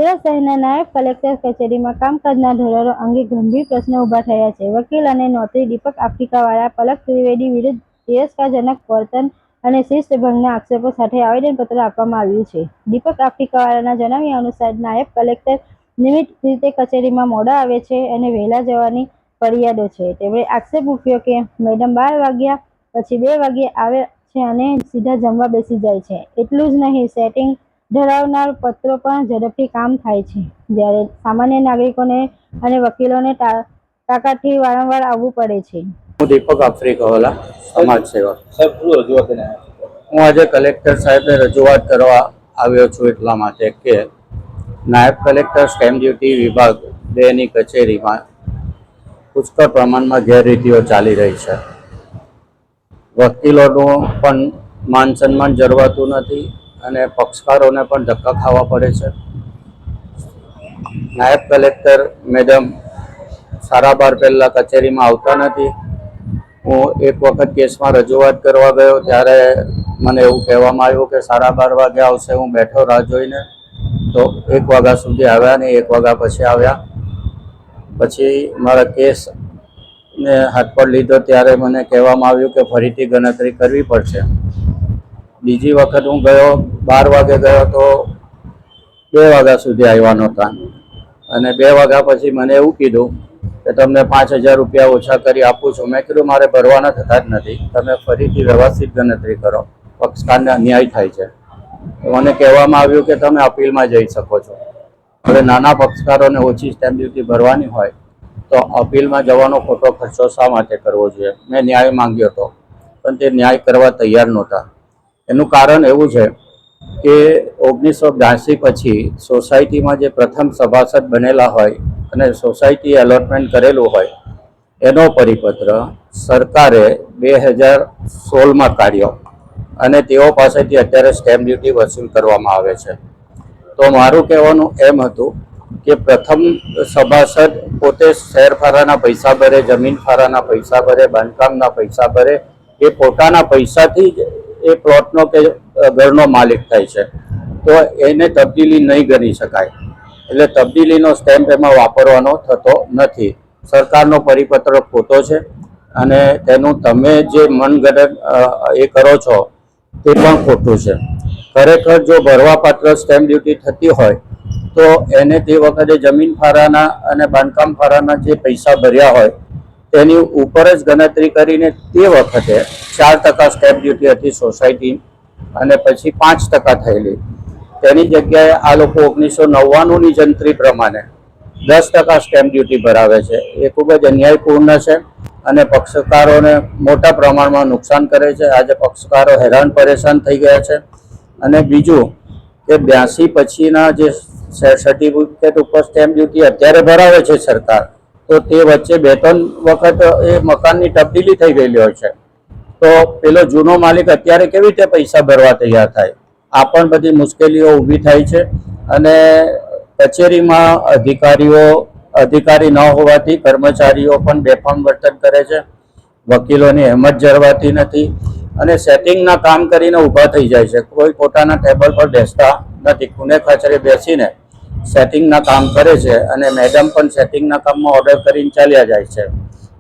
સુરત શહેરના નાયબ કલેક્ટર કચેરીમાં કામકાજના ધોરણો અંગે ગંભીર પ્રશ્નો ઊભા થયા છે. વકીલ અને નોટરી દીપક આફ્રિકાવાળા પલક ત્રિવેદી વિરુદ્ધ તિરસ્કારજનક વર્તન અને શિસ્તભંગના આક્ષેપો સાથે આવેદનપત્ર આપવામાં આવ્યું છે. દીપક આફ્રિકાવાળાના જણાવ્યા અનુસાર નાયબ કલેક્ટર નિયમિત રીતે કચેરીમાં મોડા આવે છે અને વહેલા જવાની ફરિયાદો છે. તેમણે આક્ષેપ મૂક્યો કે મેડમ 12 વાગ્યા પછી 2 વાગ્યે આવે છે અને સીધા જમવા બેસી જાય છે. એટલું જ નહીં, સેટિંગ ધરાવનાર પત્રો પણ ઝડપથી કામ થાય છે, જ્યારે સામાન્ય નાગરિકોને અને વકીલોને તાકાતથી વારંવાર આવવું પડે છે. હું દીપક આફ્રિકાવાલા, સમાજ સેવક. હું આજે કલેક્ટર સાહેબને રજૂઆત કરવા આવ્યો છું એટલા માટે કે નાયબ કલેક્ટર સ્ટેમ્પ ડ્યુટી વિભાગ 2ની કચેરીમાં પુષ્કળ પ્રમાણમાં ગેરરીતિઓ ચાલી રહી છે. વકીલોનું પણ માન સન્માન જળવાતું નથી અને પક્ષકારોને પણ ધક્કા ખાવા પડે છે. નાયબ કલેક્ટર મેડમ સાડા 12 પહેલાં કચેરીમાં આવતા નથી. હું એક વખત કેસમાં રજૂઆત કરવા ગયો ત્યારે મને એવું કહેવામાં આવ્યું કે 12:30 વાગે આવશે. હું બેઠો રાહ જોઈને, તો 1 વાગ્યા સુધી આવ્યા નહીં. 1 વાગ્યા પછી આવ્યા. પછી મારા કેસને હાથ પર લીધો ત્યારે મને કહેવામાં આવ્યું કે ફરીથી ગણતરી કરવી પડશે. બીજી વખત હું ગયો, 12 વાગે ગયો તો 2 વાગ્યા સુધી આવ્યા નહોતા અને 2 વાગ્યા પછી મને એવું કીધું કે તમને 5,000 રૂપિયા ઓછા કરી આપું છું. મેં કીધું મારે ભરવાના થતા જ નથી, તમે ફરીથી વ્યવસ્થિત ગણતરી કરો, પક્ષકારને અન્યાય થાય છે. મને કહેવામાં આવ્યું કે તમે અપીલમાં જઈ શકો છો. હવે નાના પક્ષકારોને ઓછી સ્ટેમ્પ ડ્યુટી ભરવાની હોય તો અપીલમાં જવાનો ખોટો ખર્ચો શા માટે કરવો જોઈએ? મેં ન્યાય માંગ્યો હતો, પણ તે ન્યાય કરવા તૈયાર નહોતા. એનું કારણ એવું છે કે 1982 પછી સોસાયટીમાં જે પ્રથમ સભાસદ બનેલા હોય અને સોસાયટી એલોટમેન્ટ કરેલું હોય એનો પરિપત્ર સરકારે 2016માં કાઢ્યો અને તેઓ પાસેથી અત્યારે સ્ટેમ્પ ડ્યુટી વસૂલ કરવામાં આવે છે. તો મારું કહેવાનું એમ હતું કે પ્રથમ સભાસદ પોતે શહેર ફાળાના પૈસા ભરે, જમીન ફાળાના પૈસા ભરે, બાંધકામના પૈસા ભરે, એ પોતાના પૈસાથી જ એ પ્લોટનો કે ઘરનો માલિક થાય છે, તો એને તબદીલી નહીં ગણી શકાય. એટલે તબદીલીનો સ્ટેમ્પ એમાં વાપરવાનો થતો નથી. સરકારનો પરિપત્ર ખોટો છે અને તેનું તમે જે મનગઢ એ કરો છો તે પણ ખોટું છે. ખરેખર જો ભરવાપાત્ર સ્ટેમ્પ ડ્યુટી થતી હોય તો એને તે વખતે જમીન ફાળાના અને બાંધકામ ફાળાના જે પૈસા ભર્યા હોય તેની ઉપર જ ગણતરી કરીને તે વખતે 4% સ્ટેમ્પ ડ્યુટી હતી સોસાયટી અને પછી 5% થયેલી. તેની જગ્યાએ આ લોકો 1999ની જંત્રી પ્રમાણે 10% સ્ટેમ્પ ડ્યુટી ભરાવે છે. એ ખૂબ જ અન્યાયપૂર્ણ છે અને પક્ષકારોને મોટા પ્રમાણમાં નુકસાન કરે છે. આજે પક્ષકારો હેરાન પરેશાન થઈ ગયા છે. અને બીજું કે 82 પછીના જે સર્ટિફિકેટ ઉપર સ્ટેમ્પ ડ્યુટી અત્યારે ભરાવે છે સરકાર, તો તે વચ્ચે 2-3 વખત એ મકાનની તબદીલી થઈ ગયેલી હોય છે. તો પેલો જૂનો માલિક અત્યારે કેવી રીતે પૈસા ભરવા તૈયાર થાય? આ પણ બધી મુશ્કેલીઓ ઊભી થાય છે અને કચેરીમાં અધિકારી ન હોવાથી કર્મચારીઓ પણ બેફામ વર્તન કરે છે. વકીલોની હિંમત જળવાતી નથી અને સેટિંગના કામ કરીને ઊભા થઈ જાય છે. કોઈ પોતાના ટેબલ પર બેસતા નથી, ખૂણે ખાચરે બેસીને સેટિંગના કામ કરે છે અને મેડમ પણ સેટિંગના કામમાં ઓર્ડર કરીને ચાલ્યા જાય છે.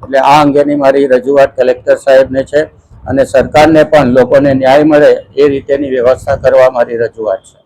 એટલે આ અંગેની મારી રજૂઆત કલેક્ટર સાહેબને છે અને સરકારને પણ લોકોને ન્યાય મળે એ રીતેની વ્યવસ્થા કરવા મારી રજૂઆત છે.